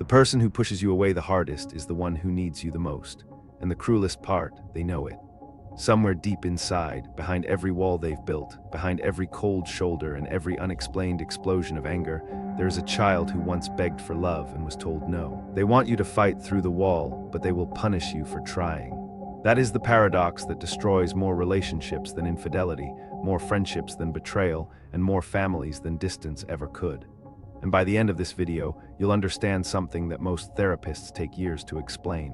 person who pushes you away the hardest is the one who needs you the most. And the cruelest part, they know it. Somewhere deep inside, behind every wall they've built, behind every cold shoulder and every unexplained explosion of anger, there is a child who once begged for love and was told no. They want you to fight through the wall, but they will punish you for trying. That is the paradox that destroys more relationships than infidelity, more friendships than betrayal, and more families than distance ever could. And by the end of this video, you'll understand something that most therapists take years to explain.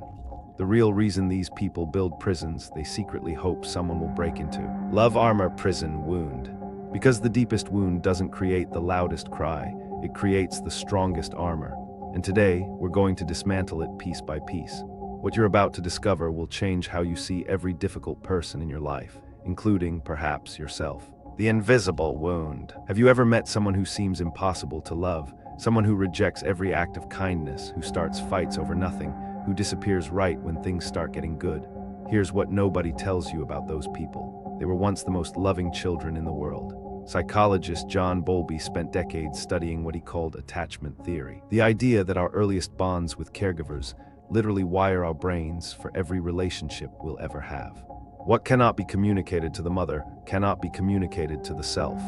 The real reason these people build prisons they secretly hope someone will break into. Love armor prison wound. Because the deepest wound doesn't create the loudest cry, it creates the strongest armor. And today, we're going to dismantle it piece by piece. What you're about to discover will change how you see every difficult person in your life, including, perhaps, yourself. The invisible wound. Have you ever met someone who seems impossible to love? Someone who rejects every act of kindness, who starts fights over nothing, who disappears right when things start getting good? Here's what nobody tells you about those people. They were once the most loving children in the world. Psychologist John Bowlby spent decades studying what he called attachment theory. The idea that our earliest bonds with caregivers literally wire our brains for every relationship we'll ever have. What cannot be communicated to the mother cannot be communicated to the self.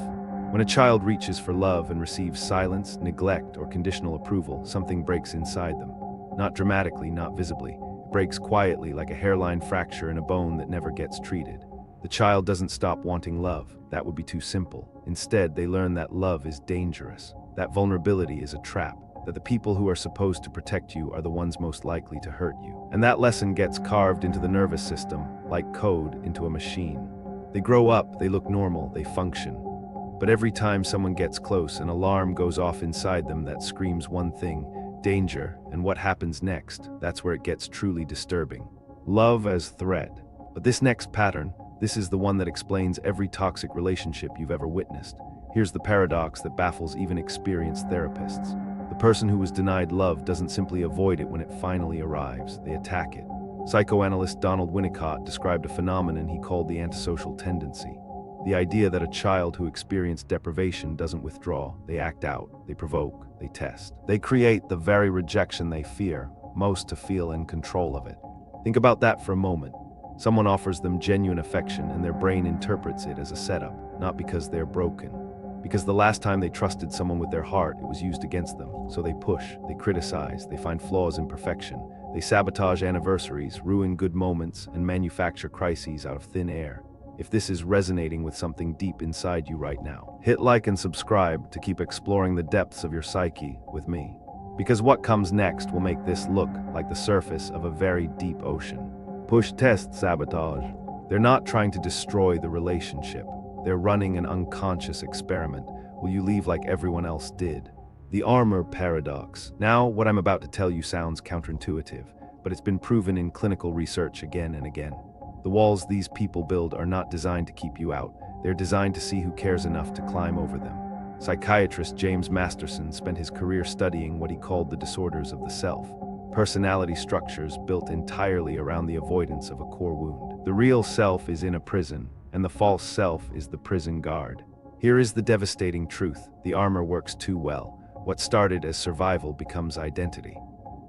When a child reaches for love and receives silence, neglect, or conditional approval, something breaks inside them. Not dramatically, not visibly. It breaks quietly like a hairline fracture in a bone that never gets treated. The child doesn't stop wanting love. That would be too simple. Instead, they learn that love is dangerous, that vulnerability is a trap, that the people who are supposed to protect you are the ones most likely to hurt you. And that lesson gets carved into the nervous system, like code into a machine. They grow up, they look normal, they function. But every time someone gets close, an alarm goes off inside them that screams one thing: danger. And what happens next? That's where it gets truly disturbing. Love as threat. But this next pattern, this is the one that explains every toxic relationship you've ever witnessed. Here's the paradox that baffles even experienced therapists. The person who was denied love doesn't simply avoid it when it finally arrives, they attack it. Psychoanalyst Donald Winnicott described a phenomenon he called the antisocial tendency. The idea that a child who experienced deprivation doesn't withdraw, they act out, they provoke, they test. They create the very rejection they fear most to feel in control of it. Think about that for a moment. Someone offers them genuine affection and their brain interprets it as a setup, not because they're broken. Because the last time they trusted someone with their heart, it was used against them. So they push, they criticize, they find flaws in perfection. They sabotage anniversaries, ruin good moments, and manufacture crises out of thin air. If this is resonating with something deep inside you right now, hit like and subscribe to keep exploring the depths of your psyche with me. Because what comes next will make this look like the surface of a very deep ocean. Push, test, sabotage. They're not trying to destroy the relationship. They're running an unconscious experiment. Will you leave like everyone else did? The armor paradox. Now, what I'm about to tell you sounds counterintuitive, but it's been proven in clinical research again and again. The walls these people build are not designed to keep you out. They're designed to see who cares enough to climb over them. Psychiatrist James Masterson spent his career studying what he called the disorders of the self. Personality structures built entirely around the avoidance of a core wound. The real self is in a prison, and the false self is the prison guard. Here is the devastating truth. The armor works too well. What started as survival becomes identity.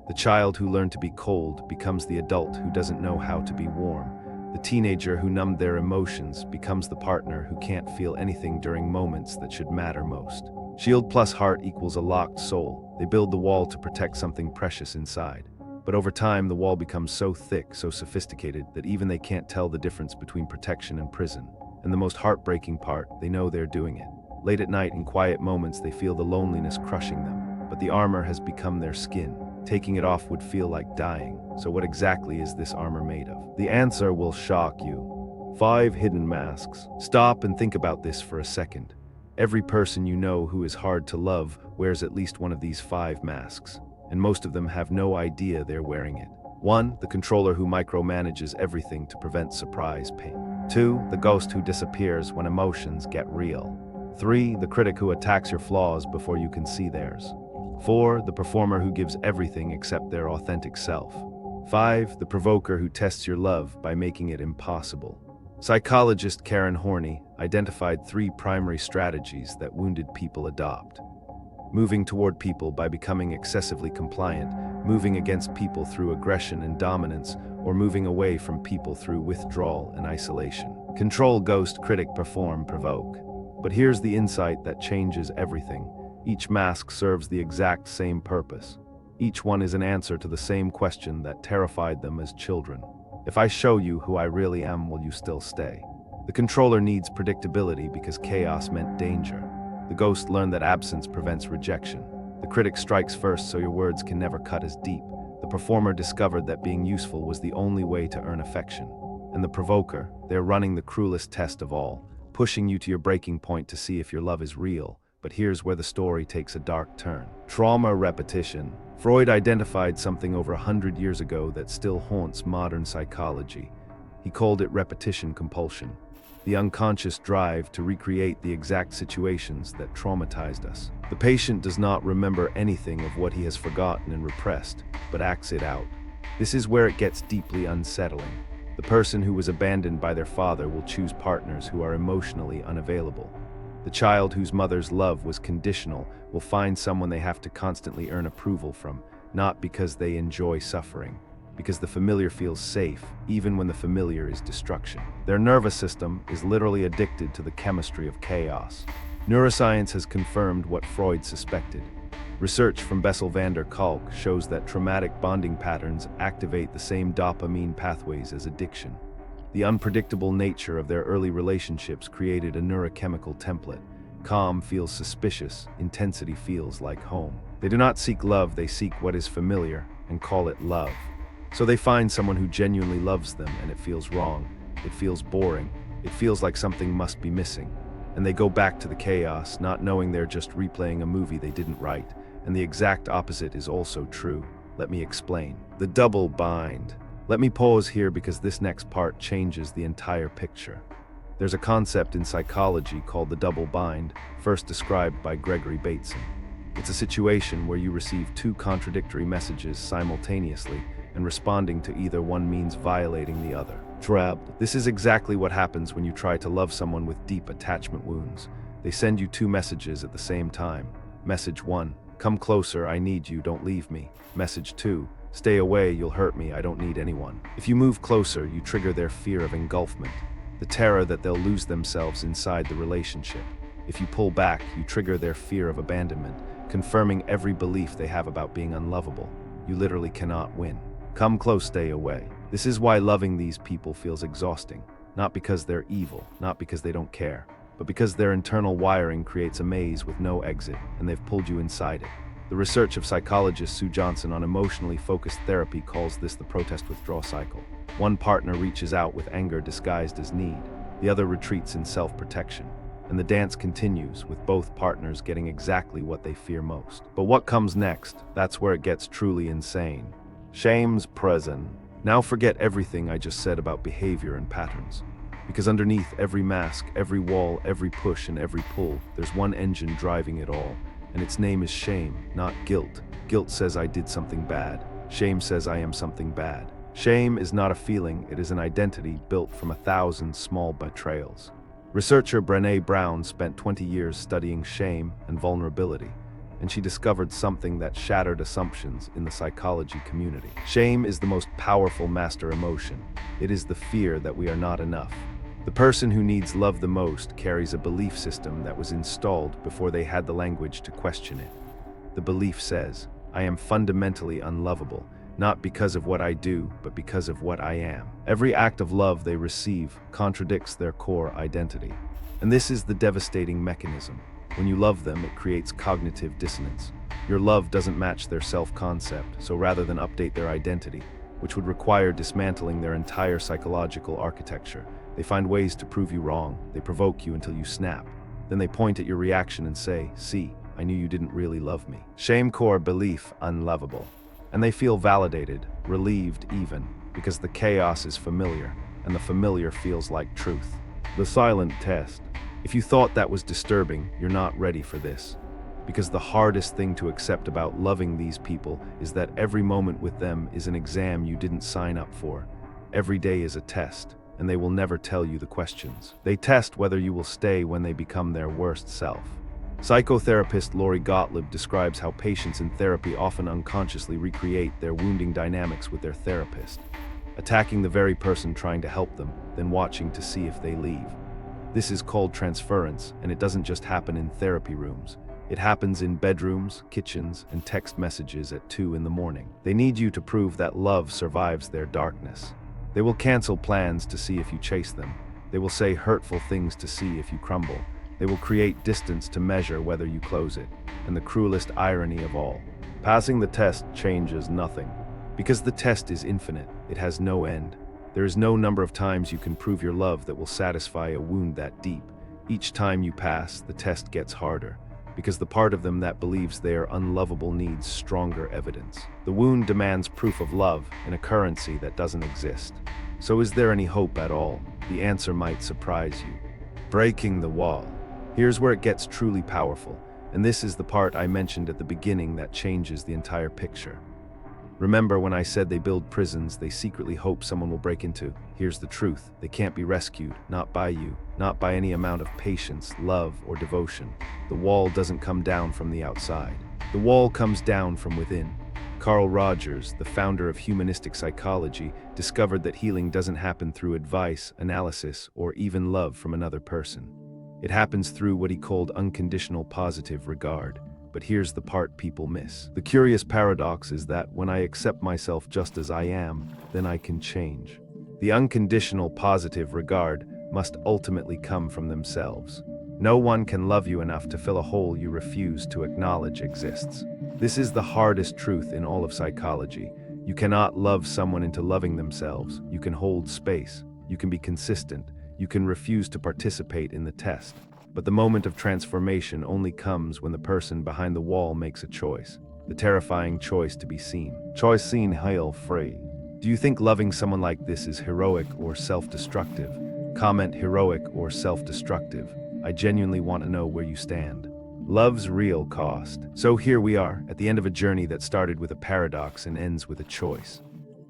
The child who learned to be cold becomes the adult who doesn't know how to be warm. The teenager who numbed their emotions becomes the partner who can't feel anything during moments that should matter most. Shield plus heart equals a locked soul. They build the wall to protect something precious inside. But over time, the wall becomes so thick, so sophisticated, that even they can't tell the difference between protection and prison. And the most heartbreaking part, they know they're doing it. Late at night, in quiet moments, they feel the loneliness crushing them. But the armor has become their skin. Taking it off would feel like dying. So what exactly is this armor made of? The answer will shock you. 5 hidden masks. Stop and think about this for a second. Every person you know who is hard to love wears at least one of these 5 masks, and most of them have no idea they're wearing it. 1. The controller who micromanages everything to prevent surprise pain. 2. The ghost who disappears when emotions get real. 3. The critic who attacks your flaws before you can see theirs. 4. The performer who gives everything except their authentic self. 5. The provoker who tests your love by making it impossible. Psychologist Karen Horney identified 3 primary strategies that wounded people adopt. Moving toward people by becoming excessively compliant, moving against people through aggression and dominance, or moving away from people through withdrawal and isolation. Control, ghost, critic, perform, provoke. But here's the insight that changes everything. Each mask serves the exact same purpose. Each one is an answer to the same question that terrified them as children. If I show you who I really am, will you still stay? The controller needs predictability because chaos meant danger. The ghost learned that absence prevents rejection. The critic strikes first so your words can never cut as deep. The performer discovered that being useful was the only way to earn affection. And the provoker, they're running the cruelest test of all, pushing you to your breaking point to see if your love is real. But here's where the story takes a dark turn. Trauma repetition. Freud identified something over 100 years ago that still haunts modern psychology. He called it repetition compulsion, the unconscious drive to recreate the exact situations that traumatized us. The patient does not remember anything of what he has forgotten and repressed, but acts it out. This is where it gets deeply unsettling. The person who was abandoned by their father will choose partners who are emotionally unavailable. The child whose mother's love was conditional will find someone they have to constantly earn approval from, not because they enjoy suffering, because the familiar feels safe, even when the familiar is destruction. Their nervous system is literally addicted to the chemistry of chaos. Neuroscience has confirmed what Freud suspected. Research from Bessel van der Kolk shows that traumatic bonding patterns activate the same dopamine pathways as addiction. The unpredictable nature of their early relationships created a neurochemical template. Calm feels suspicious, intensity feels like home. They do not seek love, they seek what is familiar and call it love. So they find someone who genuinely loves them and it feels wrong, it feels boring, it feels like something must be missing. And they go back to the chaos, not knowing they're just replaying a movie they didn't write. And the exact opposite is also true. Let me explain. The double bind. Let me pause here because this next part changes the entire picture. There's a concept in psychology called the double bind, first described by Gregory Bateson. It's a situation where you receive two contradictory messages simultaneously, and responding to either one means violating the other. Trapped. This is exactly what happens when you try to love someone with deep attachment wounds. They send you two messages at the same time. Message 1, come closer, I need you, don't leave me. Message 2, stay away, you'll hurt me, I don't need anyone. If you move closer, you trigger their fear of engulfment, the terror that they'll lose themselves inside the relationship. If you pull back, you trigger their fear of abandonment, confirming every belief they have about being unlovable. You literally cannot win. Come close, stay away. This is why loving these people feels exhausting. Not because they're evil, not because they don't care, but because their internal wiring creates a maze with no exit, and they've pulled you inside it. The research of psychologist Sue Johnson on emotionally focused therapy calls this the protest-withdraw cycle. One partner reaches out with anger disguised as need. The other retreats in self-protection. And the dance continues, with both partners getting exactly what they fear most. But what comes next? That's where it gets truly insane. Shame's present. Now forget everything I just said about behavior and patterns. Because underneath every mask, every wall, every push, and every pull, there's one engine driving it all. And its name is shame, not guilt. Guilt says I did something bad. Shame says I am something bad. Shame is not a feeling, it is an identity built from 1,000 small betrayals. Researcher Brené Brown spent 20 years studying shame and vulnerability, and she discovered something that shattered assumptions in the psychology community. Shame is the most powerful master emotion. It is the fear that we are not enough. The person who needs love the most carries a belief system that was installed before they had the language to question it. The belief says, I am fundamentally unlovable, not because of what I do, but because of what I am. Every act of love they receive contradicts their core identity. And this is the devastating mechanism. When you love them, it creates cognitive dissonance. Your love doesn't match their self-concept, so rather than update their identity, which would require dismantling their entire psychological architecture, they find ways to prove you wrong. They provoke you until you snap. Then they point at your reaction and say, see, I knew you didn't really love me. Shame core belief, unlovable. And they feel validated, relieved even, because the chaos is familiar, and the familiar feels like truth. The silent test. If you thought that was disturbing, you're not ready for this. Because the hardest thing to accept about loving these people is that every moment with them is an exam you didn't sign up for. Every day is a test, and they will never tell you the questions. They test whether you will stay when they become their worst self. Psychotherapist Lori Gottlieb describes how patients in therapy often unconsciously recreate their wounding dynamics with their therapist, attacking the very person trying to help them, then watching to see if they leave. This is called transference, and it doesn't just happen in therapy rooms. It happens in bedrooms, kitchens, and text messages at 2 in the morning. They need you to prove that love survives their darkness. They will cancel plans to see if you chase them. They will say hurtful things to see if you crumble. They will create distance to measure whether you close it. And the cruelest irony of all, passing the test changes nothing. Because the test is infinite, it has no end. There is no number of times you can prove your love that will satisfy a wound that deep. Each time you pass, the test gets harder, because the part of them that believes they are unlovable needs stronger evidence. The wound demands proof of love in a currency that doesn't exist. So is there any hope at all? The answer might surprise you. Breaking the wall. Here's where it gets truly powerful, and this is the part I mentioned at the beginning that changes the entire picture. Remember when I said they build prisons they secretly hope someone will break into? Here's the truth. They can't be rescued, not by you, not by any amount of patience, love, or devotion. The wall doesn't come down from the outside. The wall comes down from within. Carl Rogers, the founder of humanistic psychology, discovered that healing doesn't happen through advice, analysis, or even love from another person. It happens through what he called unconditional positive regard. But here's the part people miss. The curious paradox is that when I accept myself just as I am, then I can change. The unconditional positive regard must ultimately come from themselves. No one can love you enough to fill a hole you refuse to acknowledge exists. This is the hardest truth in all of psychology. You cannot love someone into loving themselves. You can hold space. You can be consistent. You can refuse to participate in the test. But the moment of transformation only comes when the person behind the wall makes a choice. The terrifying choice to be seen. Choice seen, hail free. Do you think loving someone like this is heroic or self-destructive? Comment heroic or self-destructive. I genuinely want to know where you stand. Love's real cost. So here we are, at the end of a journey that started with a paradox and ends with a choice.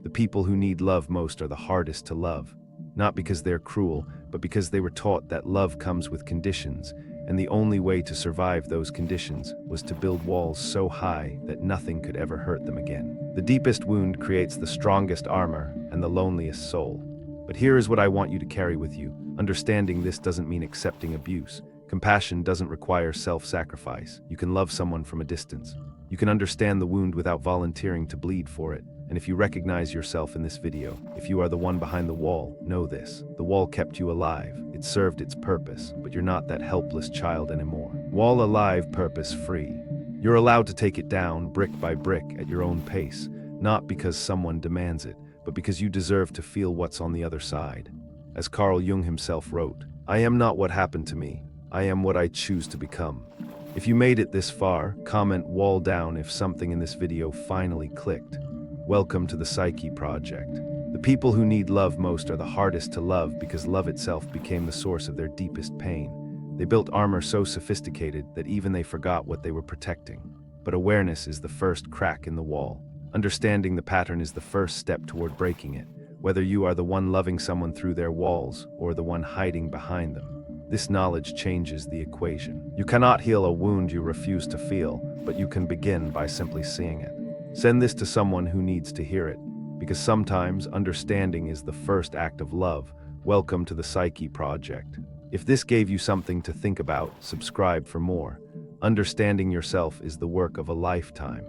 The people who need love most are the hardest to love. Not because they're cruel, but because they were taught that love comes with conditions, and the only way to survive those conditions was to build walls so high that nothing could ever hurt them again. The deepest wound creates the strongest armor and the loneliest soul. But here is what I want you to carry with you. Understanding this doesn't mean accepting abuse. Compassion doesn't require self-sacrifice. You can love someone from a distance. You can understand the wound without volunteering to bleed for it. And if you recognize yourself in this video, if you are the one behind the wall, know this. The wall kept you alive. It served its purpose, but you're not that helpless child anymore. Wall alive, purpose free. You're allowed to take it down brick by brick at your own pace, not because someone demands it, but because you deserve to feel what's on the other side. As Carl Jung himself wrote, "I am not what happened to me. I am what I choose to become." If you made it this far, comment wall down if something in this video finally clicked. Welcome to the Psyche Project. The people who need love most are the hardest to love because love itself became the source of their deepest pain. They built armor so sophisticated that even they forgot what they were protecting. But awareness is the first crack in the wall. Understanding the pattern is the first step toward breaking it, whether you are the one loving someone through their walls or the one hiding behind them. This knowledge changes the equation. You cannot heal a wound you refuse to feel, but you can begin by simply seeing it. Send this to someone who needs to hear it, because sometimes understanding is the first act of love. Welcome to the Psyche Project. If this gave you something to think about, subscribe for more. Understanding yourself is the work of a lifetime.